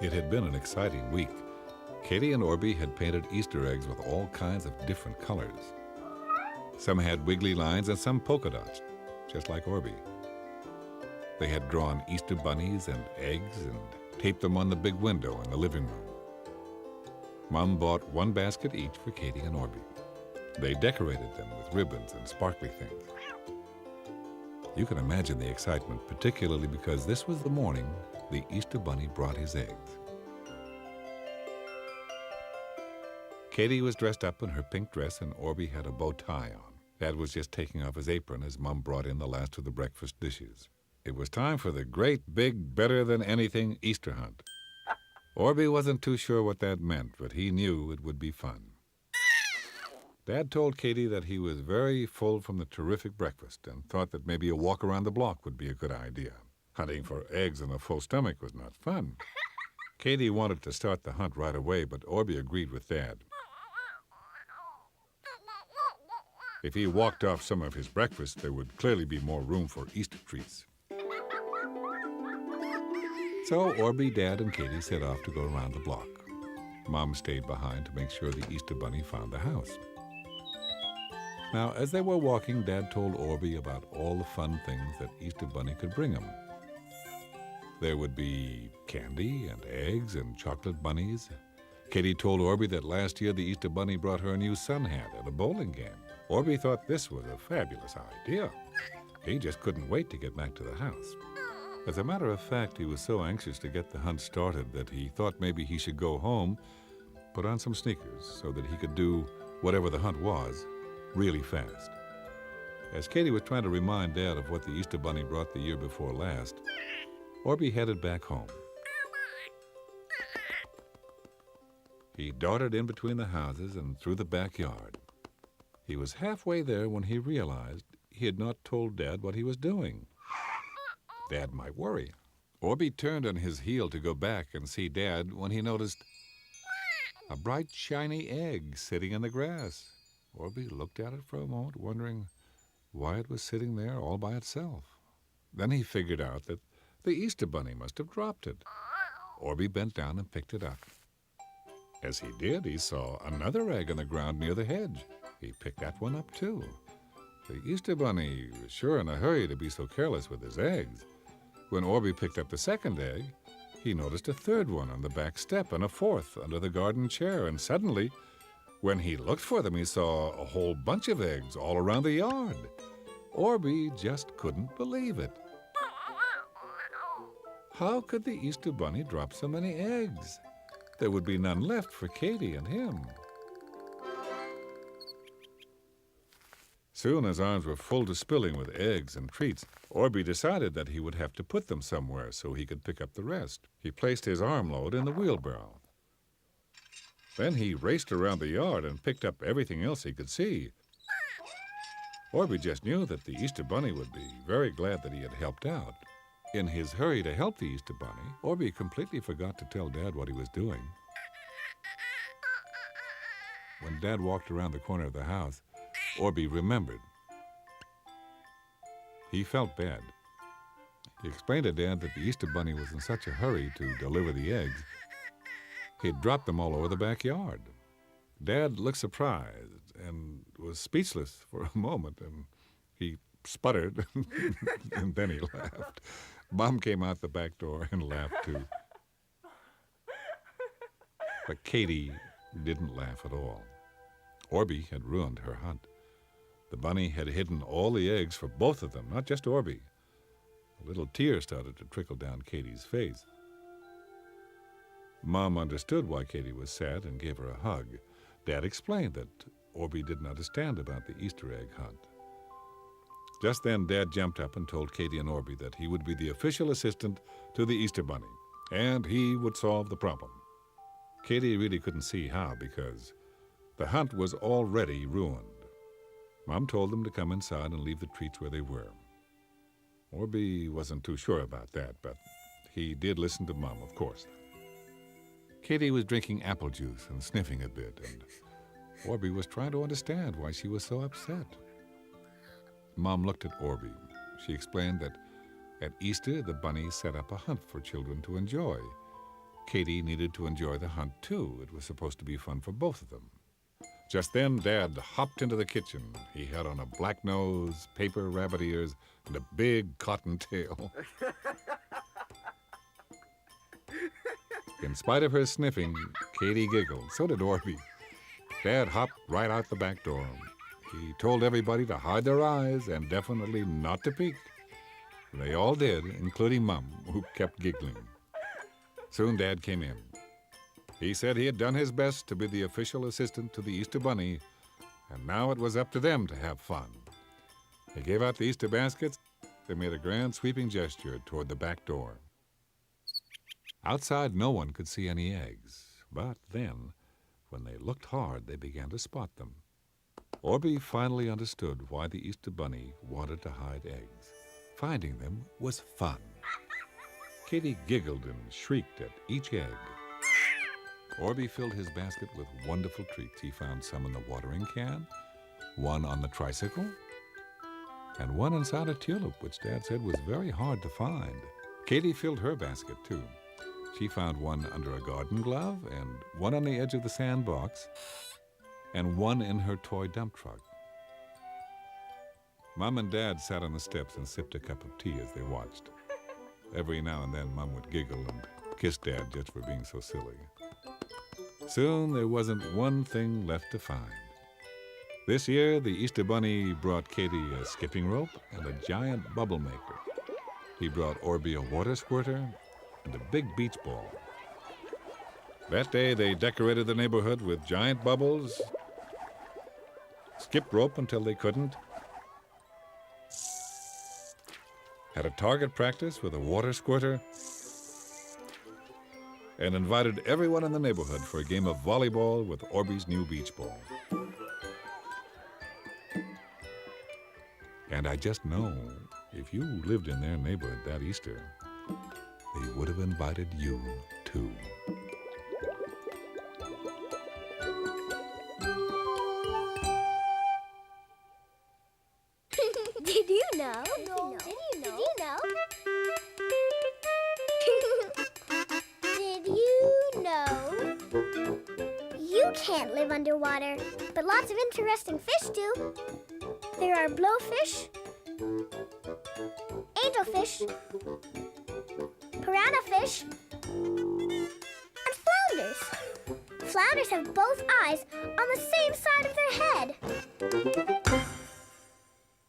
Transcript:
It had been an exciting week. Katie and Orbie had painted Easter eggs with all kinds of different colors. Some had wiggly lines and some polka dots, just like Orbie. They had drawn Easter bunnies and eggs and taped them on the big window in the living room. Mom bought one basket each for Katie and Orbie. They decorated them with ribbons and sparkly things. You can imagine the excitement, particularly because this was the morning the Easter Bunny brought his eggs. Katie was dressed up in her pink dress and Orbie had a bow tie on. Dad was just taking off his apron as Mom brought in the last of the breakfast dishes. It was time for the great, big, better-than-anything Easter hunt. Orbie wasn't too sure what that meant, but he knew it would be fun. Dad told Katie that he was very full from the terrific breakfast and thought that maybe a walk around the block would be a good idea. Hunting for eggs on a full stomach was not fun. Katie wanted to start the hunt right away, but Orbie agreed with Dad. If he walked off some of his breakfast, there would clearly be more room for Easter treats. So Orbie, Dad, and Katie set off to go around the block. Mom stayed behind to make sure the Easter Bunny found the house. Now, as they were walking, Dad told Orbie about all the fun things that Easter Bunny could bring him. There would be candy and eggs and chocolate bunnies. Katie told Orbie that last year the Easter Bunny brought her a new sun hat at a bowling game. Orbie thought this was a fabulous idea. He just couldn't wait to get back to the house. As a matter of fact, he was so anxious to get the hunt started that he thought maybe he should go home, put on some sneakers so that he could do whatever the hunt was really fast. As Katie was trying to remind Dad of what the Easter Bunny brought the year before last, Orbie headed back home. He darted in between the houses and through the backyard. He was halfway there when he realized he had not told Dad what he was doing. Dad might worry. Orbie turned on his heel to go back and see Dad when he noticed a bright, shiny egg sitting in the grass. Orbie looked at it for a moment, wondering why it was sitting there all by itself. Then he figured out that the Easter Bunny must have dropped it. Orbie bent down and picked it up. As he did, he saw another egg on the ground near the hedge. He picked that one up, too. The Easter Bunny was sure in a hurry to be so careless with his eggs. When Orbie picked up the second egg, he noticed a third one on the back step and a fourth under the garden chair, and suddenly, when he looked for them, he saw a whole bunch of eggs all around the yard. Orbie just couldn't believe it. How could the Easter Bunny drop so many eggs? There would be none left for Katie and him. Soon his arms were full to spilling with eggs and treats. Orbie decided that he would have to put them somewhere so he could pick up the rest. He placed his armload in the wheelbarrow. Then he raced around the yard and picked up everything else he could see. Orbie just knew that the Easter Bunny would be very glad that he had helped out. In his hurry to help the Easter Bunny, Orbie completely forgot to tell Dad what he was doing. When Dad walked around the corner of the house, Orbie remembered. He felt bad. He explained to Dad that the Easter Bunny was in such a hurry to deliver the eggs, he'd dropped them all over the backyard. Dad looked surprised and was speechless for a moment, and he sputtered, and then he laughed. Mom came out the back door and laughed too. But Katie didn't laugh at all. Orbie had ruined her hunt. The bunny had hidden all the eggs for both of them, not just Orbie. A little tear started to trickle down Katie's face. Mom understood why Katie was sad and gave her a hug. Dad explained that Orbie didn't understand about the Easter egg hunt. Just then, Dad jumped up and told Katie and Orbie that he would be the official assistant to the Easter Bunny, and he would solve the problem. Katie really couldn't see how, because the hunt was already ruined. Mom told them to come inside and leave the treats where they were. Orbie wasn't too sure about that, but he did listen to Mom, of course. Katie was drinking apple juice and sniffing a bit, and Orbie was trying to understand why she was so upset. Mom looked at Orbie. She explained that at Easter, the bunny set up a hunt for children to enjoy. Katie needed to enjoy the hunt, too. It was supposed to be fun for both of them. Just then, Dad hopped into the kitchen. He had on a black nose, paper rabbit ears, and a big cotton tail. In spite of her sniffing, Katie giggled. So did Orbie. Dad hopped right out the back door. He told everybody to hide their eyes and definitely not to peek. They all did, including Mom, who kept giggling. Soon Dad came in. He said he had done his best to be the official assistant to the Easter Bunny, and now it was up to them to have fun. He gave out the Easter baskets. They made a grand sweeping gesture toward the back door. Outside, no one could see any eggs, but then, when they looked hard, they began to spot them. Orbie finally understood why the Easter Bunny wanted to hide eggs. Finding them was fun. Katie giggled and shrieked at each egg. Orbie filled his basket with wonderful treats. He found some in the watering can, one on the tricycle, and one inside a tulip, which Dad said was very hard to find. Katie filled her basket, too. She found one under a garden glove, and one on the edge of the sandbox, and one in her toy dump truck. Mom and Dad sat on the steps and sipped a cup of tea as they watched. Every now and then, Mom would giggle and kiss Dad just for being so silly. Soon, there wasn't one thing left to find. This year, the Easter Bunny brought Katie a skipping rope and a giant bubble maker. He brought Orbie a water squirter and a big beach ball. That day, they decorated the neighborhood with giant bubbles, skipped rope until they couldn't, had a target practice with a water squirter, and invited everyone in the neighborhood for a game of volleyball with Orbie's new beach ball. And I just know, if you lived in their neighborhood that Easter, they would have invited you, too. Did you know? Did you know? Did you know? You can't live underwater, but lots of interesting fish do. There are blowfish, angelfish, piranha fish, and flounders. Flounders have both eyes on the same side of their head.